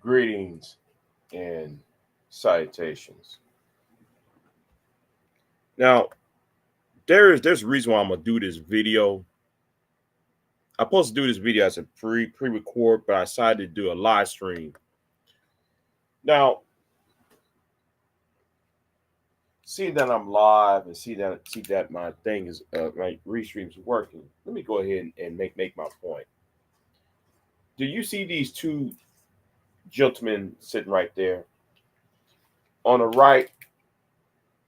Greetings and salutations. Now, there's a reason why I'm gonna do this video. I'm supposed to do this video as a pre-record, but I decided to do a live stream. Now, see that I'm live and see that my thing is my restream is working. Let me go ahead and make my point. Do you see these two gentlemen sitting right there? On the right,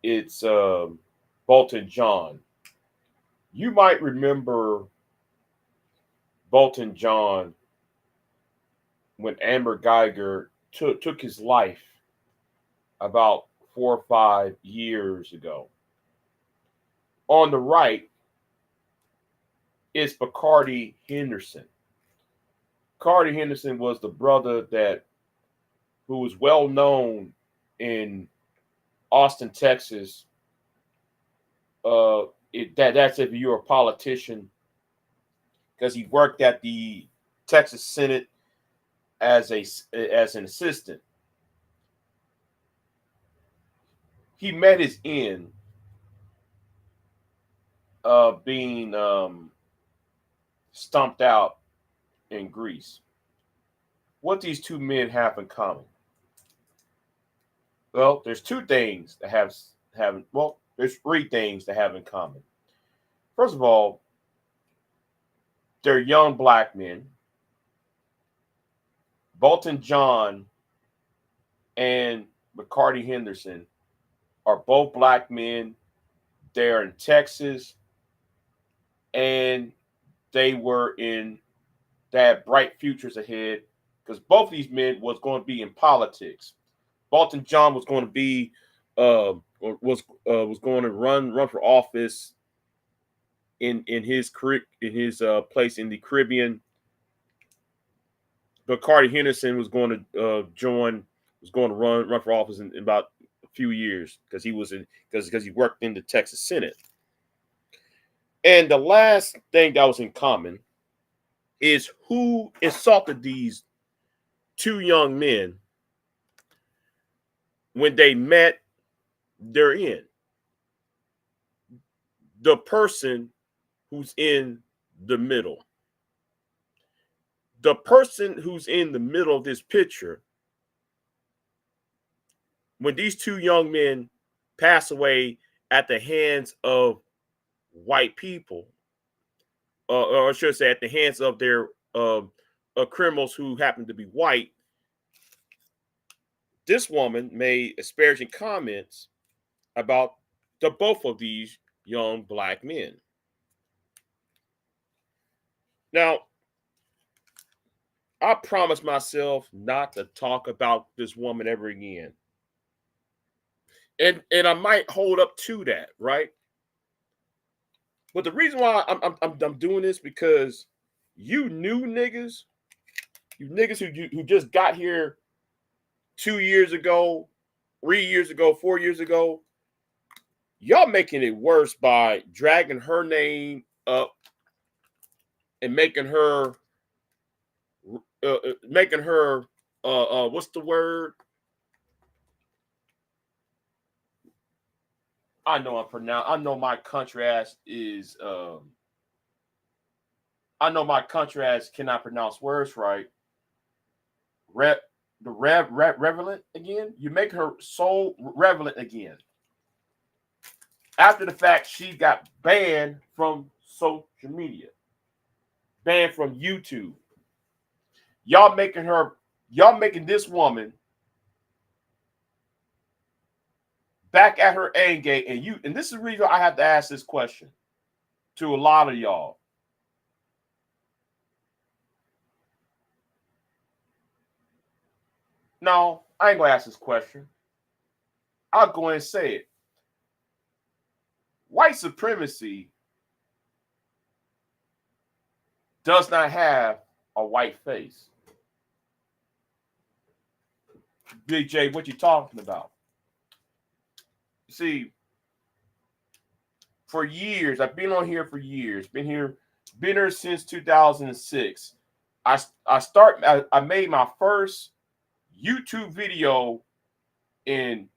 it's Bolton John. You might remember Bolton John when Amber Geiger took his life about 4 or 5 years ago. On the right is Bacardi Henderson. Bacardi Henderson was the brother who was well known in Austin, Texas. That's if you're a politician, because he worked at the Texas Senate as an assistant. He met his end of being stomped out in Greece. What these two men have in common? Well, there's two things that there's three things that have in common. First of all, they're young black men. Bolton John and Bacardi Henderson are both black men. They're in Texas, and they had bright futures ahead, because both of these men was going to be in politics. Bolton John was going to be was going to run for office in his place in the Caribbean. Bacardi Henderson was going to run for office in about a few years, because he worked in the Texas Senate. And the last thing that was in common is who insulted these two young men when they met their end. The person who's in the middle. The person who's in the middle of this picture, when these two young men pass away at the hands of white people, or I should say at the hands of their criminals who happen to be white, this woman made disparaging comments about the both of these young black men. Now, I promised myself not to talk about this woman ever again. And I might hold up to that, right? But the reason why I'm doing this, because you niggas who just got here 2 years ago, 3 years ago, 4 years ago, y'all making it worse by dragging her name up and making her what's the word? I know my country ass is I know my country ass cannot pronounce words right. Relevant again. You make her so relevant again. After the fact, she got banned from social media, banned from YouTube. Y'all making this woman back at her A game, and this is the reason I have to ask this question to a lot of y'all. No, I ain't gonna ask this question. I'll go and say it. White supremacy does not have a white face. Big J, what you talking about? See, for years, I've been on here for years. Been here since 2006. I made my first YouTube video in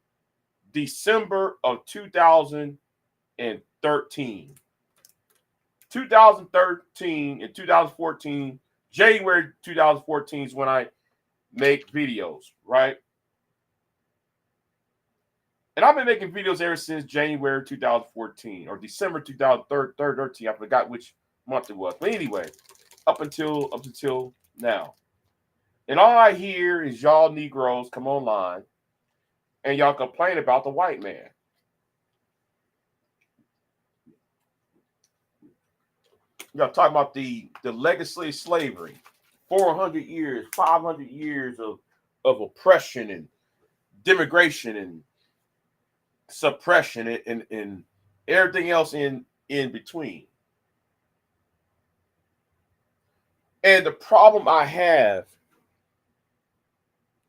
December of 2013. 2013 and 2014, January 2014 is when I make videos, right? And I've been making videos ever since January 2014 or December 2013. I forgot which month it was. But anyway, up until now. And all I hear is y'all Negroes come online and y'all complain about the white man. Y'all talking about the legacy of slavery, 400 years, 500 years of oppression and demigration and suppression and everything else in between. And the problem I have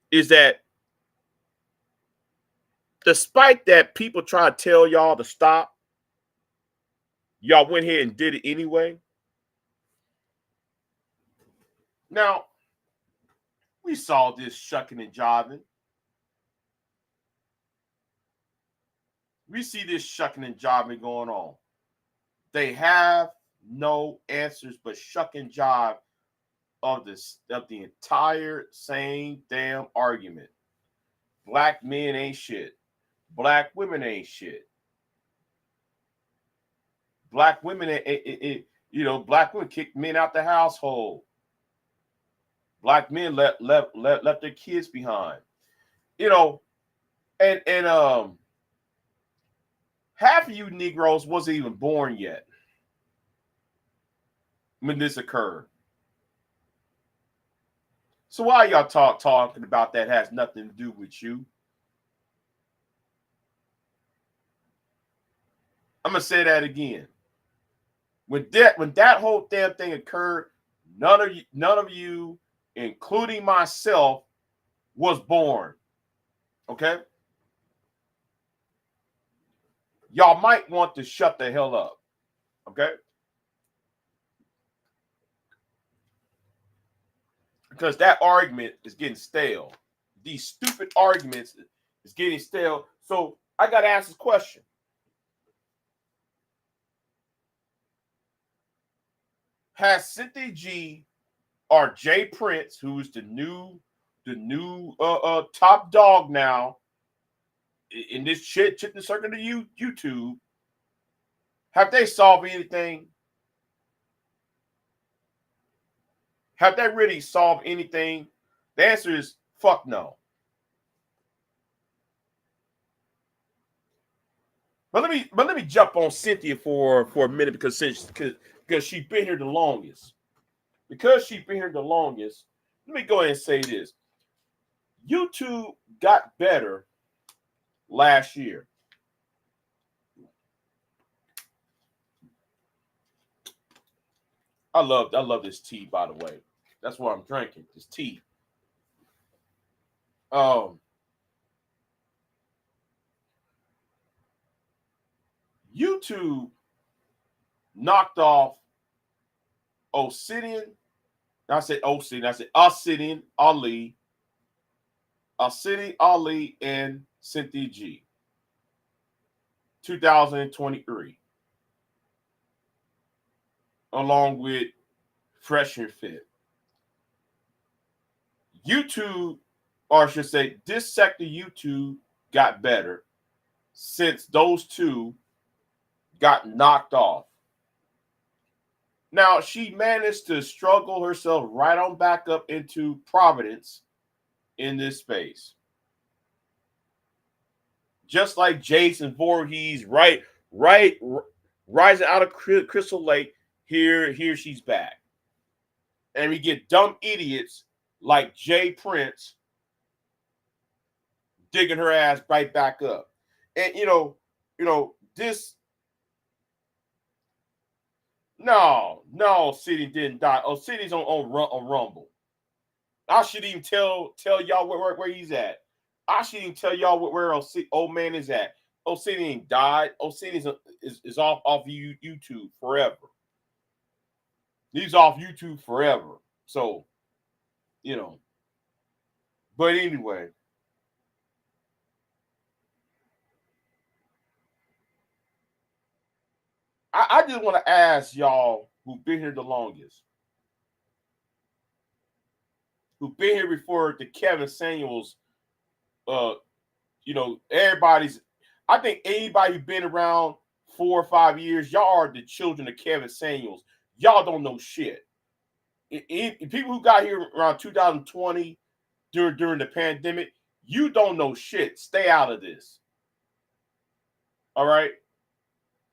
is that despite that people try to tell y'all to stop, y'all went ahead and did it anyway. Now, we saw this shucking and jiving. We see this shucking and jiving going on. They have no answers but shuck and jive of the entire same damn argument. Black men ain't shit. Black women ain't shit. Black women, black women kick men out the household. Black men left their kids behind. And half of you Negroes wasn't even born yet when this occurred. So why y'all talking about that has nothing to do with you? I'm gonna say that again. When that whole damn thing occurred, none of you, including myself, was born. Okay? Y'all might want to shut the hell up. Okay? Because that argument is getting stale. These stupid arguments is getting stale. So I got to ask this question. Has Cynthia G or Jay Prince, who's the new top dog now in this chicken circuit of YouTube, have they solved anything? Have they really solved anything? The answer is fuck no. But let me jump on Cynthia for a minute because she's been here the longest. Because she's been here the longest, let me go ahead and say this. YouTube got better last year. I love this tea, by the way. That's what I'm drinking. This tea. YouTube knocked off Obsidian. I said Obsidian. I said Obsidian Ali, and Cynthia G. 2023, along with Fresh and Fit. YouTube, or I should say, this sector YouTube got better since those two got knocked off. Now, she managed to struggle herself right on back up into prominence in this space. Just like Jason Voorhees, rising out of Crystal Lake, here she's back. And we get dumb idiots like Jay Prince digging her ass right back up. And this. No, City didn't die. Oh, City's on Rumble. I should even tell y'all where he's at. I should even tell y'all where old man is at. Old City ain't died. Old City is off YouTube forever. He's off YouTube forever. So, But anyway, I just want to ask y'all who've been here the longest, who've been here before the Kevin Samuels, uh, everybody's. I think anybody who's been around 4 or 5 years, y'all are the children of Kevin Samuels. Y'all don't know shit. People who got here around 2020 during the pandemic, you don't know shit. Stay out of this. All right.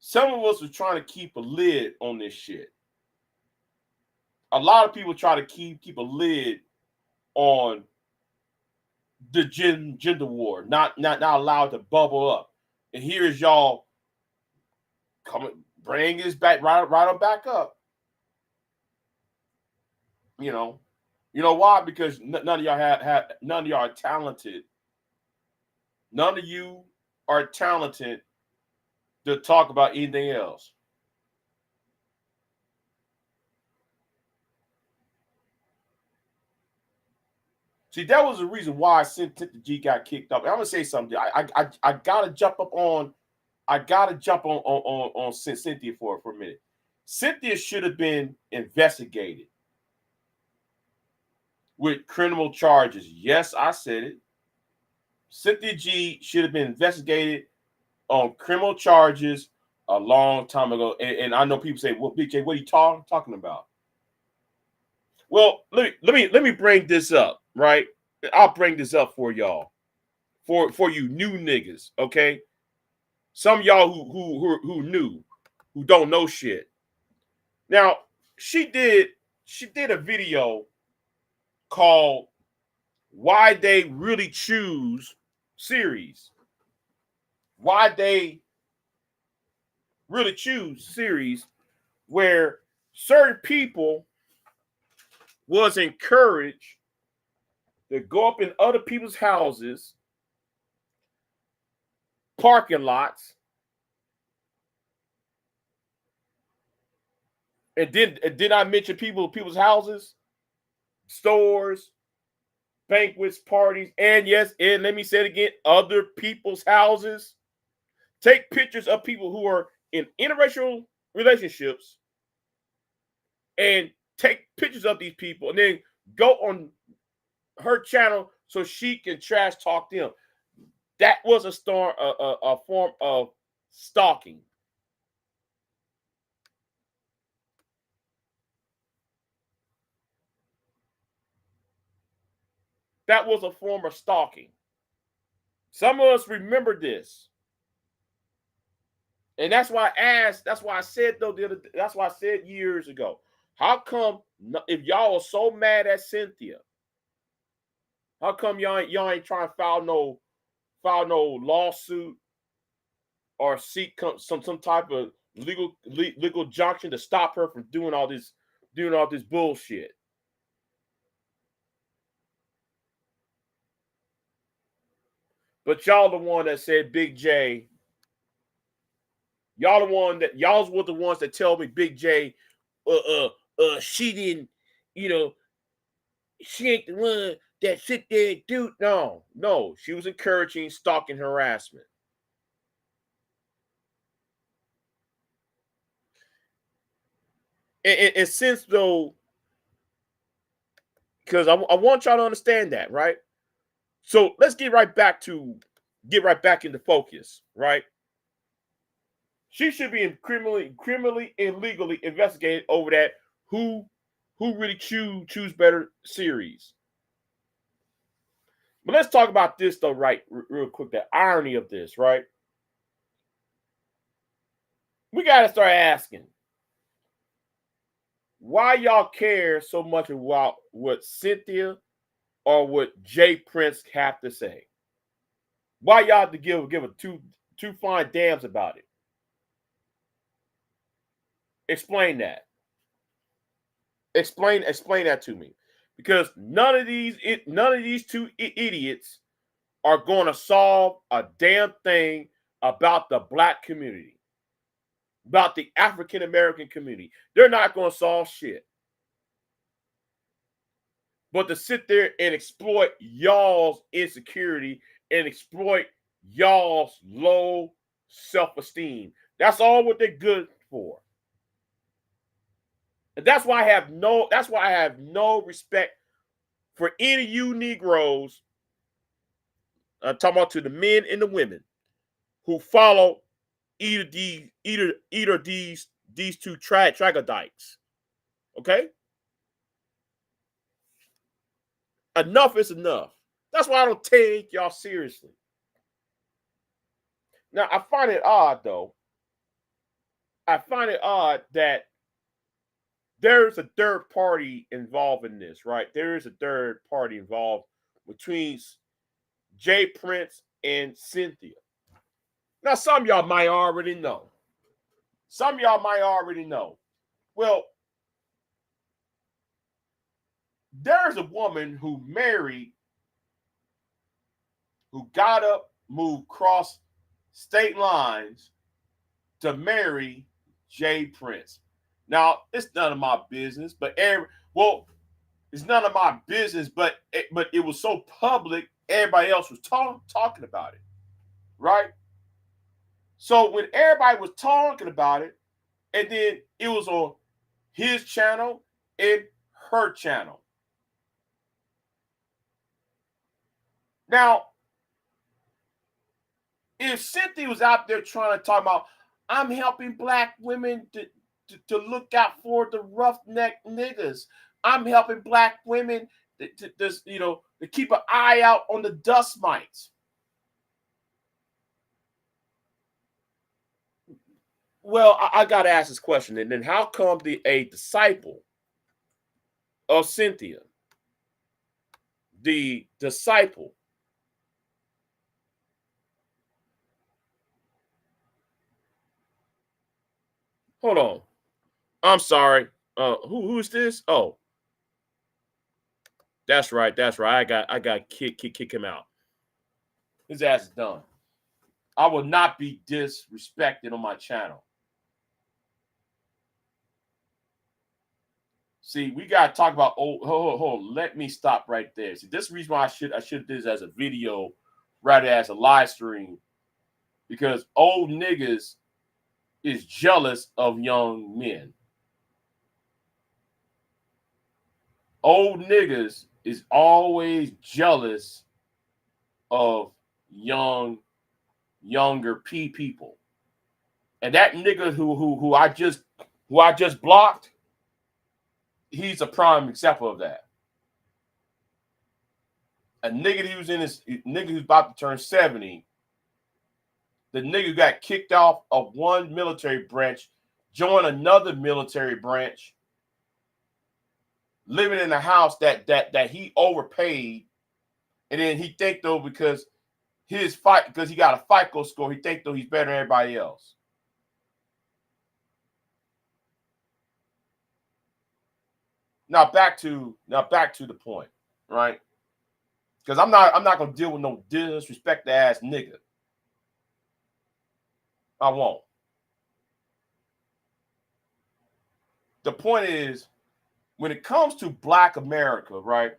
Some of us are trying to keep a lid on this shit. A lot of people try to keep a lid on the gender war, not allowed to bubble up. And here is y'all coming, bring this back right on back up. You know why? Because none of y'all have none of y'all are talented. None of you are talented to talk about anything else. See, that was the reason why Cynthia G got kicked up. And I'm gonna say something. I gotta jump up on. I gotta jump on Cynthia for a minute. Cynthia should have been investigated with criminal charges. Yes, I said it. Cynthia G should have been investigated on criminal charges a long time ago. And I know people say, "Well, Big J, what are you talking about?" Well, let me bring this up, right? I'll bring this up for y'all, for you new niggas, okay? Some of y'all who knew, who don't know shit. Now, she did a video called "Why They Really Choose" series. Why they really choose series, where certain people was encouraged to go up in other people's houses, parking lots, and did I mention people's houses, stores, banquets, parties, and yes, and let me say it again, other people's houses. Take pictures of people who are in interracial relationships and take pictures of these people and then go on her channel so she can trash talk them. That was a form of stalking. That was a form of stalking. Some of us remember this. And that's why I asked, that's why I said though that's why I said years ago. How come if y'all are so mad at Cynthia, how come y'all ain't trying to file no lawsuit or seek some type of legal junction to stop her from doing all this bullshit? But y'all the one that said Big J. Y'all were the ones that tell me Big J, she didn't, you know, she ain't the one that sit there and do. No, she was encouraging stalking harassment. And since though, because I want y'all to understand that, right? So let's get right back into focus, right? She should be criminally and legally investigated over that who really choose better series. But let's talk about this though, right? Real quick, the irony of this, right? We gotta start asking why y'all care so much about what Cynthia or what Jay Prince have to say. Why y'all have to give a two fine damns about it? Explain that. Explain that to me, because none of these two idiots are going to solve a damn thing about the black community, about the African American community. They're not going to solve shit. but to sit there and exploit y'all's insecurity and exploit y'all's low self-esteem. That's all what they're good for. And that's why I have no respect for any of you Negroes. I'm talking about to the men and the women who follow either these two troglodytes. Okay? Enough is enough. That's why I don't take y'all seriously. Now I find it odd though. I find it odd that there's a third party involved in this, right? There is a third party involved between Jay Prince and Cynthia. Now, some of y'all might already know. Some of y'all might already know. Well, there's a woman who married, who got up, moved across state lines to marry Jay Prince. Now, it's none of my business, but it's none of my business, but it was so public, everybody else was talking about it, right? So when everybody was talking about it, and then it was on his channel and her channel. Now, if Cynthia was out there trying to talk about, I'm helping black women to look out for the roughneck niggas. I'm helping black women to keep an eye out on the dust mites. Well, I got to ask this question. And then how come a disciple of Cynthia, the disciple, hold on. I'm sorry. Who's this? Oh, that's right. That's right. I got kick him out. His ass is done. I will not be disrespected on my channel. See, we gotta talk about hold. Let me stop right there. See, this is the reason why I should do this as a video rather as a live stream. Because old niggas is jealous of young men. Old niggas is always jealous of younger people. And that nigga who I just blocked, he's a prime example of that. A nigga who's about to turn 70, the nigga got kicked off of one military branch, joined another military branch, living in a house that he overpaid, and then he think though because because he got a FICO score, he think though he's better than everybody else. Now back to the point, right? Because I'm not gonna deal with no disrespect ass nigga. I won't. The point is, when it comes to Black America, right?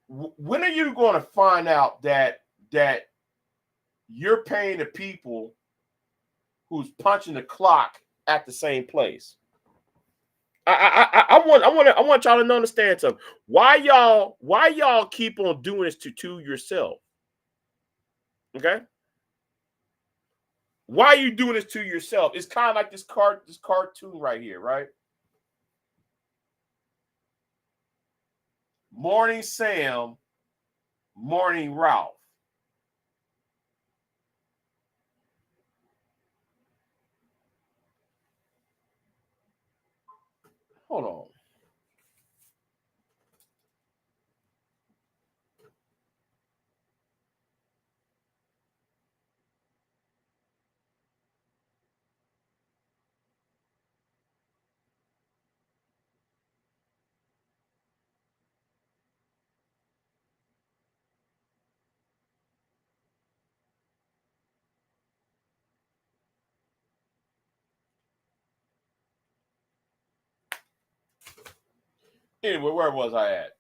When are you going to find out that you're paying the people who's punching the clock at the same place? I want y'all to understand something. Why y'all keep on doing this to yourself? Okay. Why are you doing this to yourself? It's kind of like this cartoon right here, right? Morning Sam, morning Ralph. Hold on. Anyway, where was I at?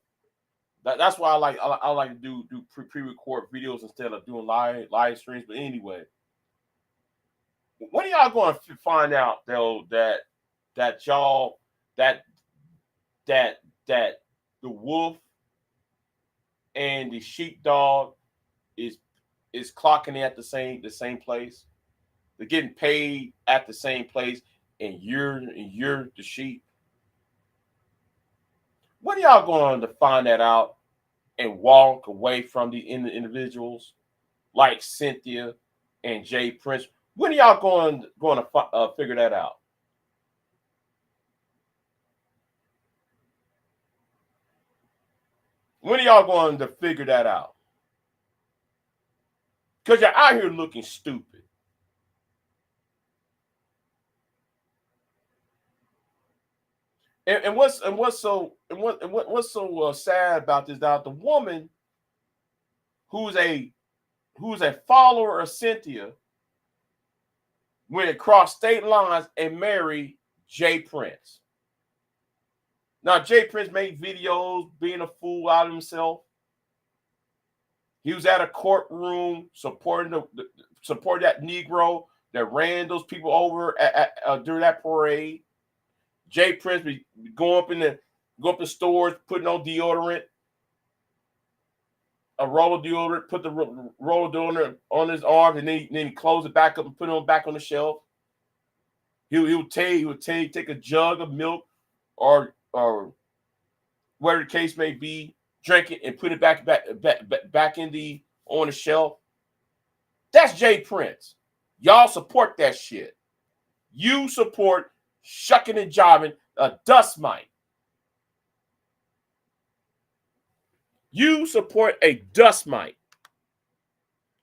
That's why I like to do pre-record videos instead of doing live streams. But anyway, when are y'all going to find out though that y'all that that that the wolf and the sheepdog is clocking in at the same place? They're getting paid at the same place, and you're the sheep. When are y'all going to find that out and walk away from the individuals like Cynthia and Jay Prince? When are y'all going to figure that out? When are y'all going to figure that out? Because you're out here looking stupid. What's so sad about this? Now the woman who's a follower of Cynthia went across state lines and married Jay Prince. Now Jay Prince made videos being a fool out of himself. He was at a courtroom supporting supporting that Negro that ran those people over during that parade. Jay Prince be going up in stores, putting on deodorant, a roll of deodorant, put the roll of deodorant on his arm, and then he close it back up and put it back on the shelf. He would take a jug of milk or whatever the case may be, drink it and put it back in on the shelf. That's Jay Prince. Y'all support that shit. You support shucking and jiving a dust mite. You support a dust mite.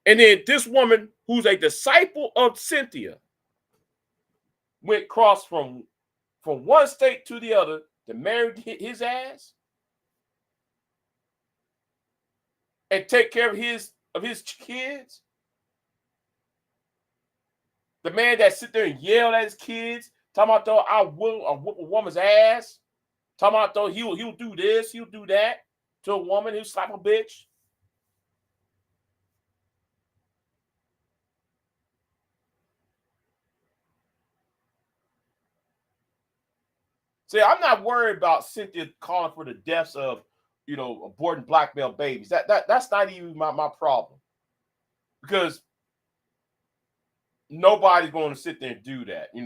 And then this woman, who's a disciple of Cynthia, went across from one state to the other to marry his ass and take care of his kids. The man that sit there and yell at his kids, talking about though I whoop a woman's ass, talking about though he'll do this, he'll do that to a woman, he'll slap a bitch. See, I'm not worried about Cynthia calling for the deaths of, aborting black male babies. That's not even my problem. Because nobody's going to sit there and do that. I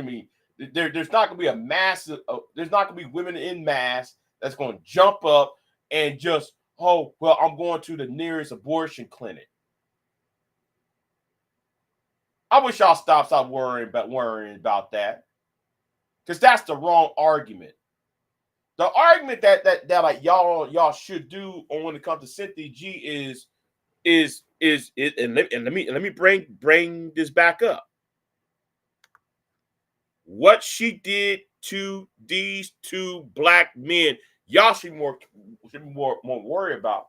mean, there's not going to be a massive, there's not going to be women in mass that's going to jump up and just, oh, well, I'm going to the nearest abortion clinic. I wish y'all stop worrying about that. Because that's the wrong argument. The argument that like y'all should do when it comes to Cynthia G is and let me bring this back up. What she did to these two black men, y'all should be more worried about.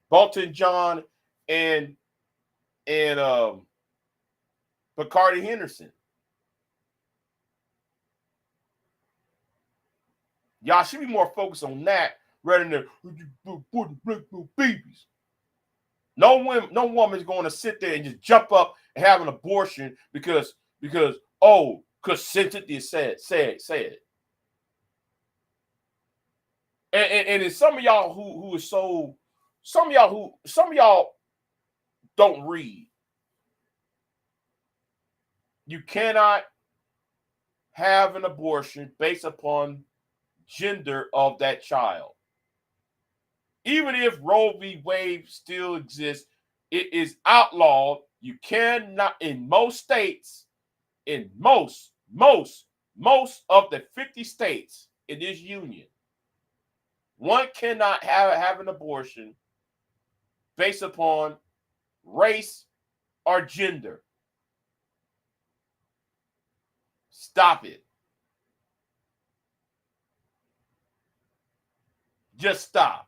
Bolton John and Bacardi Henderson. Y'all should be more focused on that rather than babies. No woman's going to sit there and just jump up and have an abortion because Cynthia said. And then some of y'all who is so, some of y'all don't read. You cannot have an abortion based upon gender of that child. Even if Roe v. Wade still exists, it is outlawed. You cannot, in most states, in most of the 50 states in this union, one cannot have an abortion based upon race or gender. Stop it. Just stop.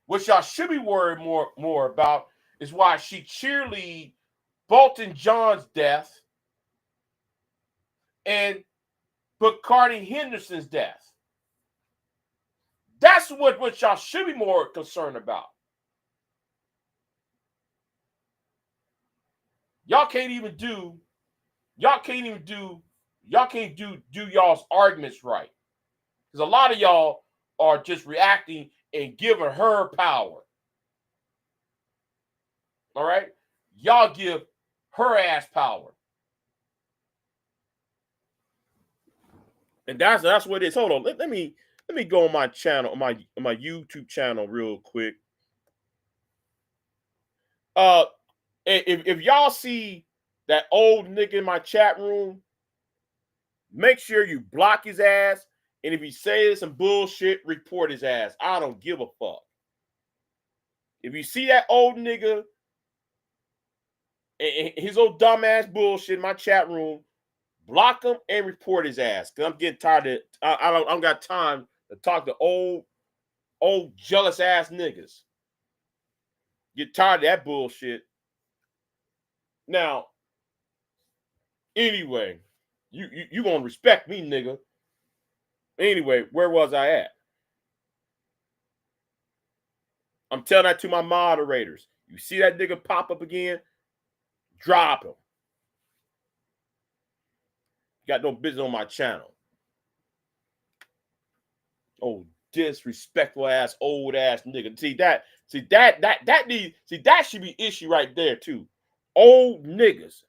What y'all should be worried more about is why she cheerlead Bolton John's death and Bacardi Henderson's death. That's what y'all should be more concerned about. Y'all can't do y'all's arguments right. Because a lot of y'all are just reacting and giving her power. All right? Y'all give her ass power. And that's what it is. Hold on. Let me go on my channel, on my YouTube channel real quick. If y'all see that old nigga in my chat room, make sure you block his ass. And if he says some bullshit, report his ass. I don't give a fuck. If you see that old nigga and his old dumbass bullshit in my chat room, block him and report his ass. Cause I'm getting tired of. I don't got time to talk to old jealous ass niggas. Get tired of that bullshit. Now, anyway, you gonna respect me, nigga. Anyway, where was I at? I'm telling that to my moderators. You see that nigga pop up again? Drop him. Got no business on my channel. Oh, disrespectful ass, old ass nigga. That should be issue right there too. Old niggas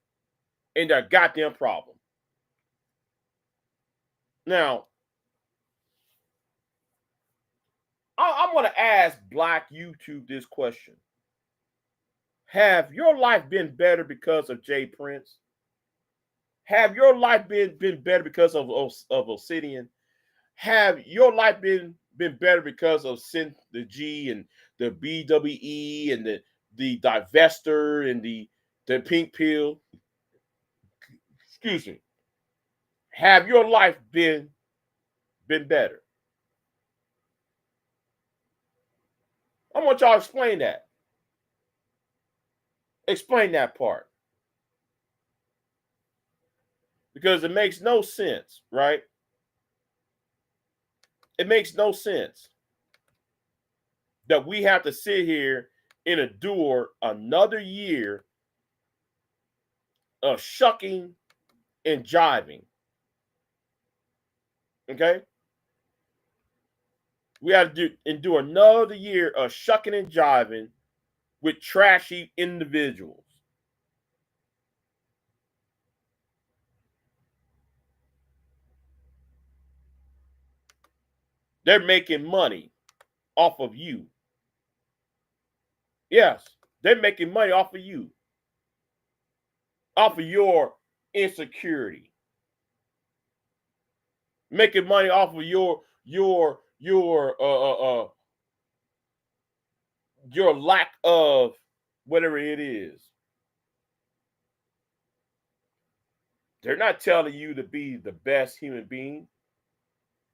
and their goddamn problem. Now, I'm gonna ask Black YouTube this question. Have your life been better because of Jay Prince? Have your life been better because of Obsidian? Have your life been better because of the G and the BWE and the divester and the pink pill? Excuse me. Have your life been better? I want y'all to explain that. Explain that part. Because it makes no sense, right? It makes no sense that we have to sit here and endure another year of shucking and jiving. Okay? We have to endure another year of shucking and jiving with trashy individuals. They're making money off of you. Yes, they're making money off of you. Off of your insecurity. Making money off of your lack of whatever it is. They're not telling you to be the best human being.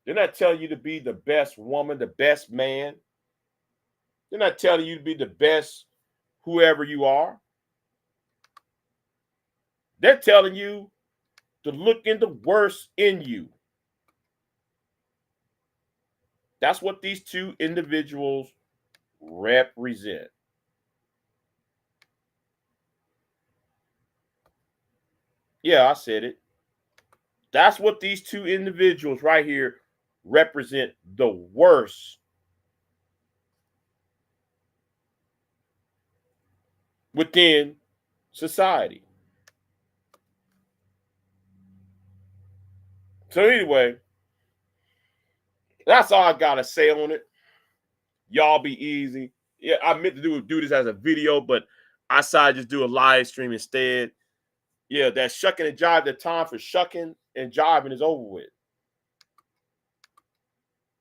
They're not telling you to be the best woman, the best man. They're not telling you to be the best whoever you are. They're telling you to look in the worst in you. That's what these two individuals represent. Yeah, I said it. That's what these two individuals right here represent, the worst within society. So anyway, that's all I gotta say on it. Y'all be easy. Yeah, I meant to do this as a video, but I decided to just do a live stream instead. Yeah, that shucking and jive, the time for shucking and jiving is over with.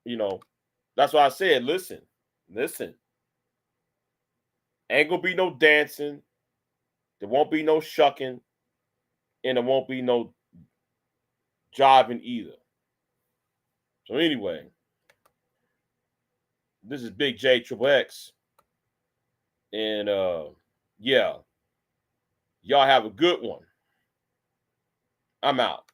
You know, that's why I said, listen. Ain't gonna be no dancing. There won't be no shucking. And there won't be no jiving either. So anyway, this is Big J Triple X. And yeah, y'all have a good one. I'm out.